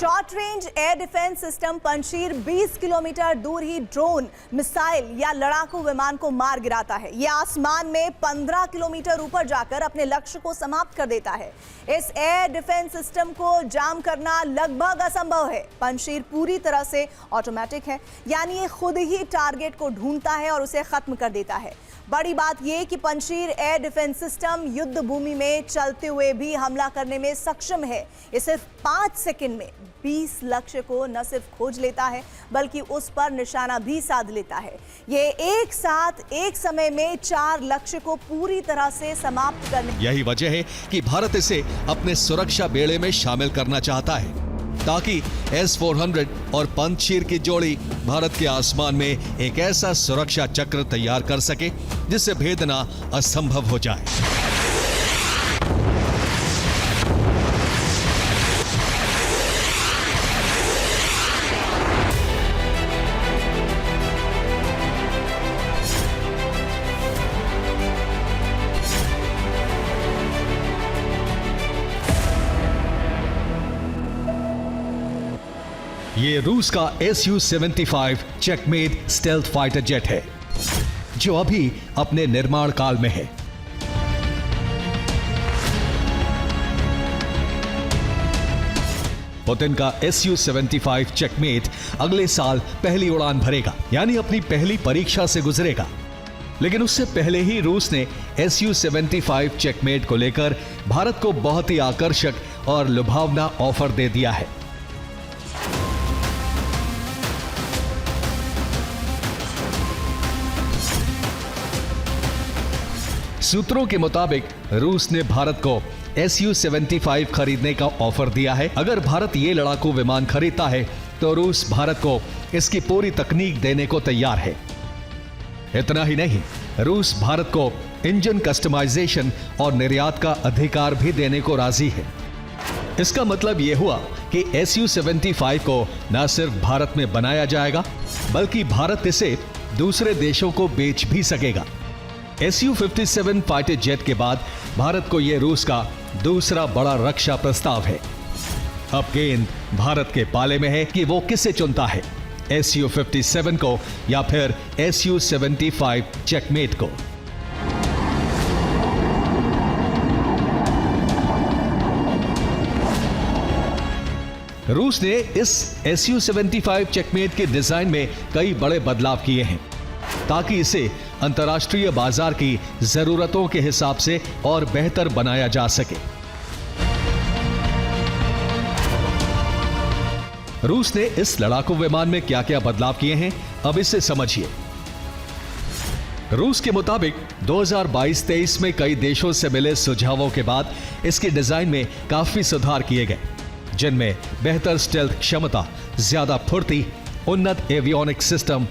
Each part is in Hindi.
Short range air defence system Panjshir 20 kilometre दूर ही ड्रोन, मिसाइल या लड़ाकू विमान को मार गिराता है। यह आसमान में 15 किलोमीटर ऊपर जाकर अपने लक्ष्य को समाप्त कर देता है। इस एयर डिफेंस सिस्टम को जाम करना लगभग असंभव है। पंशीर पूरी तरह से ऑटोमेटिक है, यानी ये खुद ही टारगेट को ढूंढता है और उसे खत्म कर देता है। बड़ी बात यह कि पंशीर एयर डिफेंस सिस्टम युद्ध भूमि में चलते हुए भी हमला करने में सक्षम है। ये सिर्फ 5 सेकंड में 20 लक्ष्य को न सिर्फ खोज लेता है बल्कि उस पर निशाना भी साध लेता है। ये एक साथ एक समय में 4 लक्ष्य को पूरी तरह से समाप्त करने। यही वजह है कि भारत इसे अपने सुरक्षा बेड़े में शामिल करना चाहता है, ताकि S-400 और पंशीर की जोड़ी भारत के आसमान में एक ऐसा सुरक्षा चक्र तैयार कर सके जिसे भेदना असंभव हो जाए। ये रूस का Su-75 checkmate stealth fighter jet है, जो अभी अपने निर्माण काल में है। पुतिन का Su-75 चेकमेट अगले साल पहली उड़ान भरेगा, यानी अपनी पहली परीक्षा से गुजरेगा। लेकिन उससे पहले ही रूस ने Su-75 चेकमेट को लेकर भारत को बहुत ही आकर्षक और लुभावना ऑफर दे दिया है। सूत्रों के मुताबिक रूस ने भारत को Su-75 खरीदने का ऑफर दिया है। अगर भारत ये लड़ाकू विमान खरीदता है तो रूस भारत को इसकी पूरी तकनीक देने को तैयार है। इतना ही नहीं, रूस भारत को इंजन कस्टमाइजेशन और निर्यात का अधिकार भी देने को राजी है। इसका मतलब यह हुआ कि Su-75 को न सिर्फ भारत में बनाया जाएगा बल्कि भारत इसे दूसरे देशों को बेच भी सकेगा। Su-57 फाइटर जेट के बाद भारत को यह रूस का दूसरा बड़ा रक्षा प्रस्ताव है। अब गेंद भारत के पाले में है कि वो किसे चुनता है, Su-57 को या फिर Su-75 चेकमेट को। रूस ने इस Su-75 चेकमेट के डिजाइन में कई बड़े बदलाव किए हैं ताकि इसे अंतर्राष्ट्रीय बाजार की जरूरतों के हिसाब से और बेहतर बनाया जा सके। रूस ने इस लड़ाकू विमान में क्या क्या बदलाव किए हैं, अब इसे समझिए। रूस के मुताबिक 2022-23 में कई देशों से मिले सुझावों के बाद इसके डिजाइन में काफी सुधार किए गए, जिनमें बेहतर स्टेल्थ क्षमता, ज्यादा फुर्ती, उन्नत एवियोनिक सिस्टम,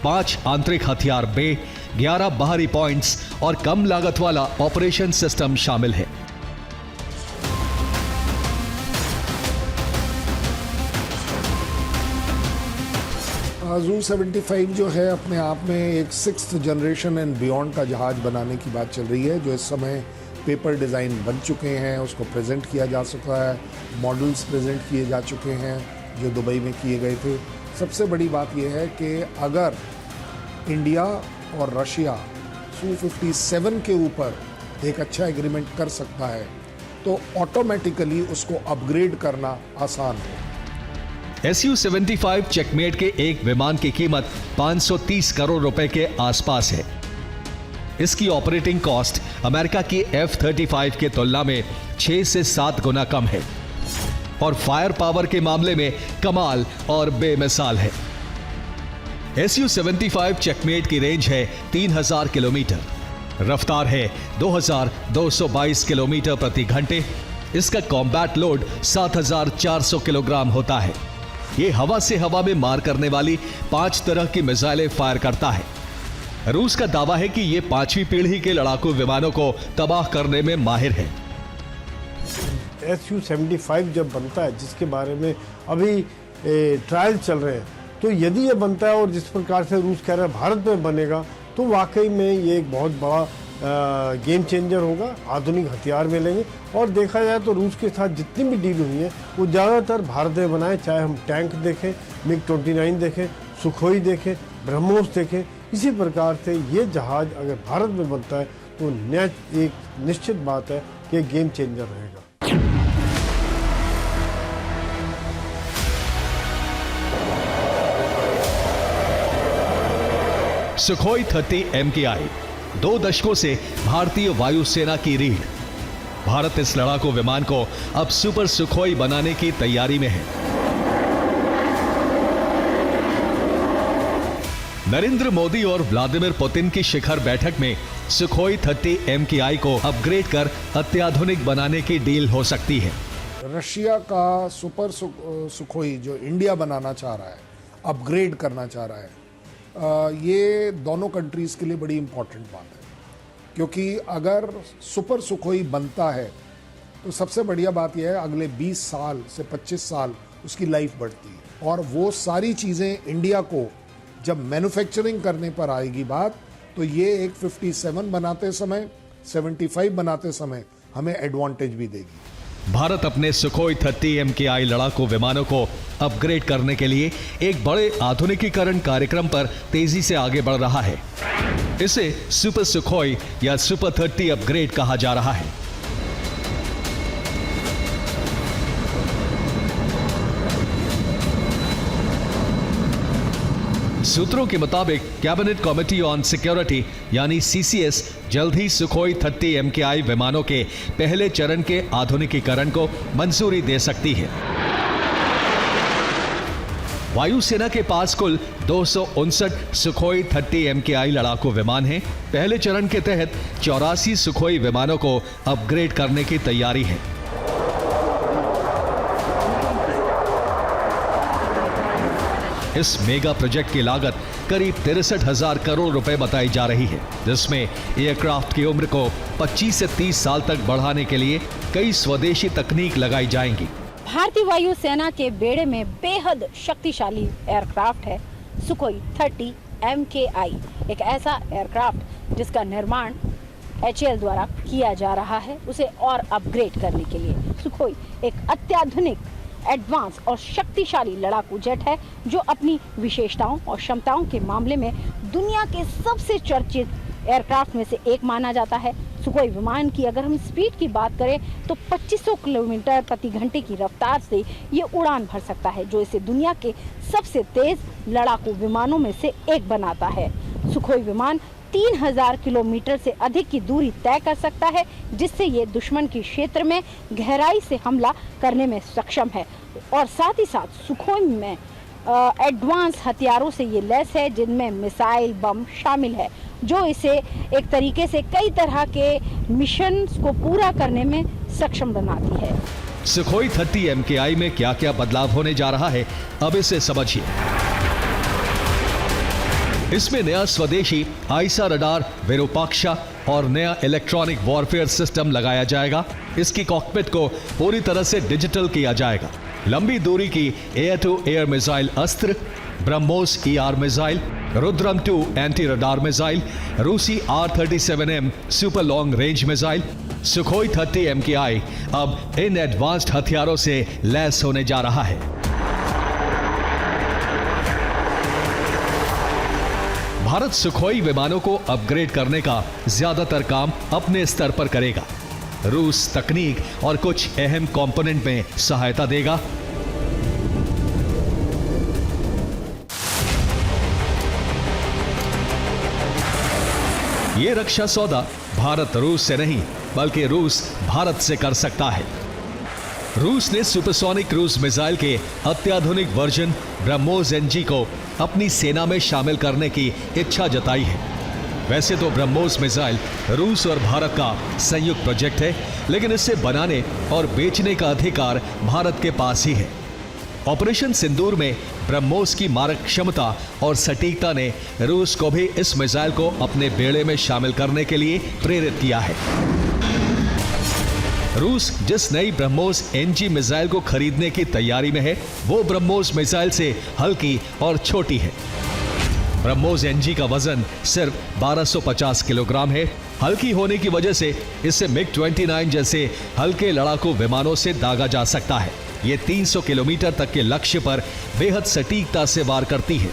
5 आंतरिक हथियार बे, 11 बाहरी पॉइंट्स और कम लागत वाला ऑपरेशन सिस्टम शामिल है। Su-75 जो है अपने आप में एक 6th जनरेशन एंड बियॉन्ड का जहाज बनाने की बात चल रही है, जो इस समय पेपर डिज़ाइन बन चुके हैं, उसको प्रेजेंट किया जा चुका है, मॉडल्स प्रेजेंट किए जा चुके हैं जो दुबई में किए गए थे। सबसे बड़ी बात यह है कि अगर इंडिया और रशिया Su-57 के ऊपर एक अच्छा एग्रीमेंट कर सकता है तो ऑटोमेटिकली उसको अपग्रेड करना आसान है। Su-75 चेकमेट के एक विमान की कीमत 530 करोड़ रुपए के आसपास है। इसकी ऑपरेटिंग कॉस्ट अमेरिका की F-35 के तुलना में 6 से 7 गुना कम है और फायर पावर के मामले में कमाल और बेमिसाल है। Su-75 चेकमेट की रेंज है 3000 किलोमीटर, रफ्तार है 2222 किलोमीटर प्रति घंटे। इसका कॉम्बैट लोड 7400 किलोग्राम होता है। ये हवा से हवा में मार करने वाली 5 तरह की मिसाइलें फायर करता है। रूस का दावा है कि ये 5वीं पीढ़ी के लड़ाकू विमानों को तबाह करने में माहिर है। Su-75 जब बनता है, जिसके बारे में अभी ट्रायल चल रहे हैं, तो यदि ये बनता है और जिस प्रकार से रूस कह रहा है भारत में बनेगा, तो वाकई में ये एक बहुत बड़ा गेम चेंजर होगा, आधुनिक हथियार मिलेंगे। और देखा जाए तो रूस के साथ जितनी भी डील हुई है वो ज़्यादातर भारत में बनाए, चाहे हम टैंक देखें, MiG-29 देखें, सुखोई देखें, ब्रह्मोस देखें। इसी प्रकार से ये जहाज़ अगर भारत में बनता है तो एक निश्चित बात है कि गेम चेंजर रहेगा। सुखोई 30 MKI 2 दशकों से भारतीय वायुसेना की रीढ़। भारत इस लड़ाकू विमान को अब सुपर सुखोई बनाने की तैयारी में है। नरेंद्र मोदी और व्लादिमीर पुतिन की शिखर बैठक में सुखोई 30 MKI को अपग्रेड कर अत्याधुनिक बनाने की डील हो सकती है। रशिया का सुपर सुखोई जो इंडिया बनाना चाह रहा है, अपग्रेड करना चाह रहा है, ये दोनों कंट्रीज़ के लिए बड़ी इंपॉर्टेंट बात है। क्योंकि अगर सुपर सुखोई बनता है तो सबसे बढ़िया बात यह है अगले 20 साल से 25 साल उसकी लाइफ बढ़ती है। और वो सारी चीज़ें इंडिया को जब मैन्युफैक्चरिंग करने पर आएगी बात, तो ये एक 57 बनाते समय, 75 बनाते समय हमें एडवांटेज भी देगी। भारत अपने सुखोई 30 MKI लड़ाकू विमानों को अपग्रेड करने के लिए एक बड़े आधुनिकीकरण कार्यक्रम पर तेजी से आगे बढ़ रहा है। इसे सुपर सुखोई या सुपर 30 अपग्रेड कहा जा रहा है। सूत्रों के मुताबिक कैबिनेट कमेटी ऑन सिक्योरिटी यानी CCS जल्द ही सुखोई 30 MKI विमानों के पहले चरण के आधुनिकीकरण को मंजूरी दे सकती है। वायुसेना के पास कुल 259 सुखोई 30 MKI लड़ाकू विमान हैं। पहले चरण के तहत 84 सुखोई विमानों को अपग्रेड करने की तैयारी है। इस मेगा प्रोजेक्ट की लागत करीब 63,000 करोड़ रुपए बताई जा रही है, जिसमें एयरक्राफ्ट की उम्र को 25 से 30 साल तक बढ़ाने के लिए कई स्वदेशी तकनीक लगाई जाएंगी। भारतीय वायुसेना के बेड़े में बेहद शक्तिशाली एयरक्राफ्ट है सुखोई 30 MKI, एक ऐसा एयरक्राफ्ट जिसका निर्माण HAL द्वारा किया जा रहा है। उसे और अपग्रेड करने के लिए सुखोई एक अत्याधुनिक, एडवांस और शक्तिशाली लड़ाकू जेट है जो अपनी विशेषताओं और क्षमताओं के मामले में दुनिया के सबसे चर्चित एयरक्राफ्ट में से एक माना जाता है। सुखोई विमान की अगर हम स्पीड की बात करें तो 2500 किलोमीटर प्रति घंटे की रफ्तार से ये उड़ान भर सकता है, जो इसे दुनिया के सबसे तेज लड़ाकू विमानों में से एक बनाता है। सुखोई विमान 3000 किलोमीटर से अधिक की दूरी तय कर सकता है, जिससे ये दुश्मन के क्षेत्र में गहराई से हमला करने में सक्षम है। और साथ ही साथ सुखोई में एडवांस हथियारों से ये लैस है, जिनमें मिसाइल, बम शामिल है, जो इसे एक तरीके से कई तरह के मिशन को पूरा करने में सक्षम बनाती है। सुखोई 30 MKI में क्या क्या बदलाव होने जा रहा है, अब इसे समझिए। इसमें नया स्वदेशी आईसा रडार, विरूपाक्षा और नया इलेक्ट्रॉनिक वॉरफेयर सिस्टम लगाया जाएगा। इसकी कॉकपिट को पूरी तरह से डिजिटल किया जाएगा। लंबी दूरी की एयर टू एयर मिसाइल अस्त्र, BrahMos ER missile, Rudram 2 anti radar missile, रूसी R-37M super long range missile. Sukhoi 30 MKI अब इन एडवांस्ड हथियारों से लैस होने जा रहा है। भारत सुखोई विमानों को अपग्रेड करने का ज्यादातर काम अपने स्तर पर करेगा। रूस तकनीक और कुछ अहम कंपोनेंट में सहायता देगा। ये रक्षा सौदा भारत रूस से नहीं बल्कि रूस भारत से कर सकता है। रूस ने सुपरसोनिक क्रूज मिसाइल के अत्याधुनिक वर्जन ब्रह्मोस NG को अपनी सेना में शामिल करने की इच्छा जताई है। वैसे तो ब्रह्मोस मिसाइल रूस और भारत का संयुक्त प्रोजेक्ट है, लेकिन इसे बनाने और बेचने का अधिकार भारत के पास ही है। ऑपरेशन सिंदूर में ब्रह्मोस की मारक क्षमता और सटीकता ने रूस को भी इस मिसाइल को अपने बेड़े में शामिल करने के लिए प्रेरित किया है। रूस जिस नई ब्रह्मोस NG मिसाइल को खरीदने की तैयारी में है, वो ब्रह्मोस मिसाइल से हल्की और छोटी है। ब्रह्मोस NG का वजन सिर्फ 1250 किलोग्राम है। हल्की होने की वजह से इसे MiG-29 जैसे हल्के लड़ाकू विमानों से दागा जा सकता है। ये 300 किलोमीटर तक के लक्ष्य पर बेहद सटीकता से वार करती है।